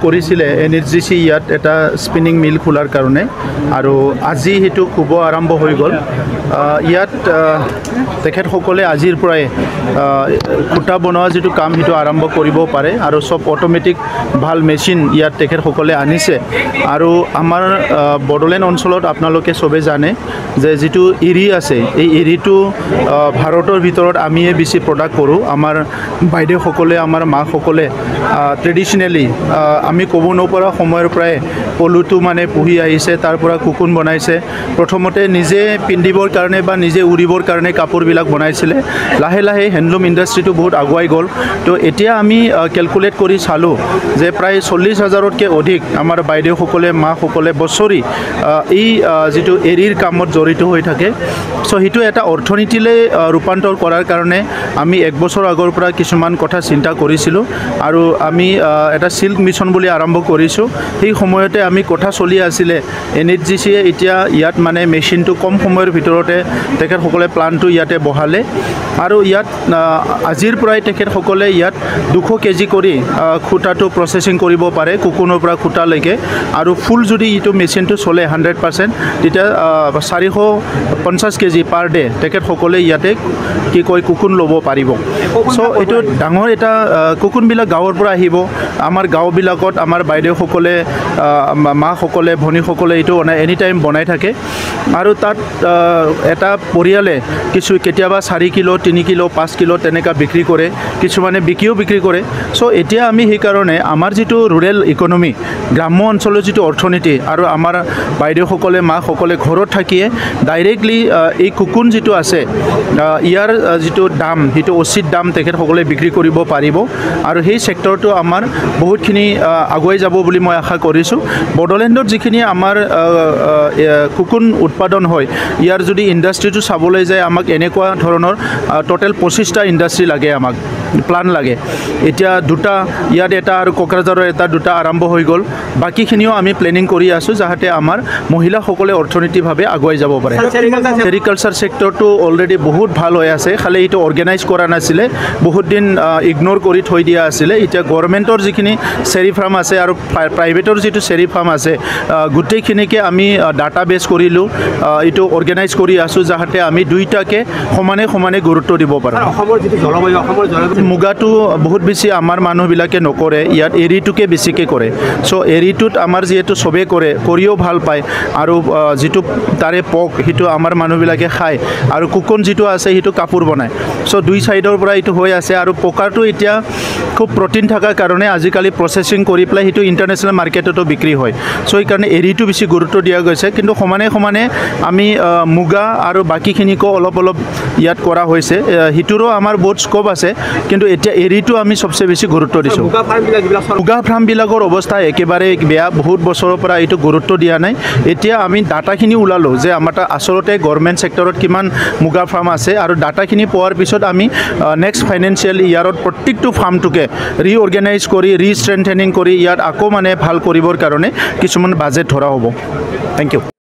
কৰিছিলে এনএচজিচি ইয়াত এটা স্পিনিং মিল খোলাৰ কাৰণে আৰু আজি হেতু খুব আৰম্ভ হৈ গ'ল ইয়াত তেখেতসকলে আজিৰ পৰাই খুঁটা বনোৱা যেটো কাম হেতু আৰম্ভ কৰিব পাৰে আৰু সব অটোমেটিক ভাল মেচিন ইয়াত তেখেতসকলে আনিছে আৰু আমাৰ বড়োলেণ্ড অঞ্চলত আপোনালোকে সবে জানে যে যেটো এৰি আছে এই এৰিটো ভাৰতৰ ভিতৰত আমিয়ে বেছি প্ৰডাক্ট কৰোঁ আমাৰ বাইদেউসকলে আমাৰ মাসকলে ট্ৰেডিশনেলি আমি ক'ব নপৰা সময়ৰ পৰাই পলুটো মানে পুহি আহিছে তাৰ পৰা কুকুন বনাইছে প্ৰথমতে নিজে পিন্ধিবৰ কাৰণে বা নিজে উৰিবৰ কাৰণে কাপোৰবিলাক বনাইছিলে লাহে লাহে হ্যান্ডলুম ইণ্ডাষ্ট্ৰিটো বহুত আগুৱাই গ'ল তো এতিয়া আমি ক্যালকুলেট কৰি চালো যে প্ৰায় 40,000তকৈ অধিক আমাৰ বাইদেউসকলে মাসকলে বছৰি এই যেটো এৰিৰ কামত জড়িত হৈ থাকে সো হেতু এটা অৰ্থনীতিলৈ ৰূপান্তৰ কৰাৰ কাৰণে আমি এক বছৰ আগৰ পৰা কিছুমান কথা চিন্তা কৰিছিলোঁ আৰু আমি এটা সিল্ক মিশন বুলি আৰম্ভ কৰিছোঁ সেই সময়তে আমি কথা চলি আছিলে এনএচজিচিয়ে এতিয়া ইয়াত মানে মেচিনটো কম সময়ৰ ভিতৰতে তেখেতসকলে প্লানটো ইয়াতে বহালে আৰু ইয়াত আজিৰ পৰাই তেখেতসকলে ইয়াত 200 কেজি কৰি খুঁটাটো প্ৰসেসিং কৰিব পাৰে কুকুনৰ পৰা খুঁটালৈকে আৰু ফুল যদি ইটো মেচিনটো চলে 100% তেতিয়া 450 কেজি পাৰ ডে তেখেতসকলে ইয়াতে কি কয় কুকুন ল'ব পাৰিব সো এইটো ডাঙৰ এটা কুকুনবিলাক গাঁৱৰ পৰা আহিব আমাৰ গাঁওবিলাকত আমাৰ বাইদেউসকলে মাসকলে ভনীসকলে এইটো এনি টাইম বনাই থাকে আৰু তাত এটা পৰিয়ালে কিছু কেতিয়াবা 4 কিলো 3 কিলো 5 কিলো তেনেকা বিক্ৰী কৰে কিছুমানে বিক্ৰী কৰে সো এতিয়া আমি সেই কাৰণে আমাৰ যেটো ৰুৰেল ইকোনমি গ্ৰাম্য অঞ্চলৰ যেটো অৰ্থনীতি আৰু আমাৰ বাইদেউসকলে মাসকলে ঘৰত থাকিয়ে ডাইৰেক্টলি এই কুকুন যেটো আছে ইয়াৰ যেটো দাম হেতু উচিত দাম তেখেতসকলে বিক্ৰী কৰিব পাৰিব আৰু সেই সেক্টৰটো আমাৰ বহুতখিনি আগুৱাই যাব বুলি মই আশা কৰিছোঁ বড়োলেণ্ডত যিখিনি আমাৰ কুকুন উৎপাদন হয় ইয়াৰ যদি ইণ্ডাষ্ট্ৰিটো চাবলৈ যায় আমাক এনেকুৱা ধৰণৰ টোটাল 25টা ইণ্ডাষ্ট্ৰি লাগে আমাক প্লান লাগে এতিয়া দুটা ইয়াত এটা আৰু কোকৰাঝাৰৰ এটা দুটা আৰম্ভ হৈ গ'ল বাকিখিনিও আমি প্লেনিং কৰি আছোঁ যাতে আমাৰ মহিলাসকলে অৰ্থনৈতিকভাৱে আগুৱাই যাব পাৰে এগ্ৰিকালচাৰ সেক্টৰটো অলৰেডি বহুত ভাল হৈ আছে খালি এইটো অৰ্গেনাইজ কৰা নাছিলে বহুত দিন ইগনোৰ কৰি থৈ দিয়া আছিলে এতিয়া গভৰ্ণমেণ্টৰ যিখিনি চেৰি ফাৰ্ম আছে আৰু প্ৰাইভেটৰ যেটো চেৰি ফাৰ্ম আছে গোটেইখিনিকে আমি ডাটা বেছ কৰিলোঁ এইটো অৰ্গেনাইজ কৰি আছোঁ যাতে আমি দুইটাকে সমানে গুৰুত্ব দিব পাৰোঁ অসমৰ যেটো জলবায়ু অসমৰ মুগাটো বহুত বেছি আমাৰ মানুহবিলাকে নকৰে ইয়াত এৰিটোকে বেছিকৈ কৰে সো এৰিটোত আমাৰ যেহেতু সবে কৰে কৰিও ভাল পায় আৰু যেটো তাৰে পক হেতু আমাৰ মানুহবিলাকে খায় আৰু কুকুন যেটো আছে হেতু কাপোৰ বনায় সো দুই সাইডৰ পৰা এইটো হৈ আছে আৰু পকাৰটো এতিয়া খুব প্ৰটিন থাকাৰ কাৰণে আজিকালি প্ৰসেসিং কৰি প্লাই হেতু ইন্টাৰনেশ্যনেল মাৰ্কেটতো বিক্ৰী হয় সো এই কাৰণে এৰিটো বেছি গুৰুত্ব দিয়া গৈছে কিন্তু সমানে আমি মুগা আৰু বাকিখিনিকো অলপ ইয়াত কৰা হৈছে হিতুৰো আমাৰ বহুত স্কোপ আছে কিন্তু এতিয়া এৰিটো আমি সবচে বেছি গুৰুত্ব দিছোঁ মুগা ফাৰ্মবিলাকৰ অৱস্থা একেবাৰে বেয়া বহুত বছৰৰ পৰা এইটো গুৰুত্ব দিয়া নাই এতিয়া আমি ডাটাখিনি ওলালোঁ যে আমাৰ আচলতে গভৰ্ণমেণ্ট সেক্টৰত কিমান মুগা ফাৰ্ম আছে আৰু ডাটাখিনি পোৱাৰ পিছত আমি নেক্সট ফাইনেন্সিয়েল ইয়াৰত প্ৰত্যেকটো ফাৰ্মটোকে ৰিঅৰ্গেনাইজ কৰি ৰিষ্ট্ৰেংথেনিং কৰি ইয়াত আকৌ মানে ভাল কৰিবৰ কাৰণে কিছুমান বাজেট ধৰা হ'ব থেংক ইউ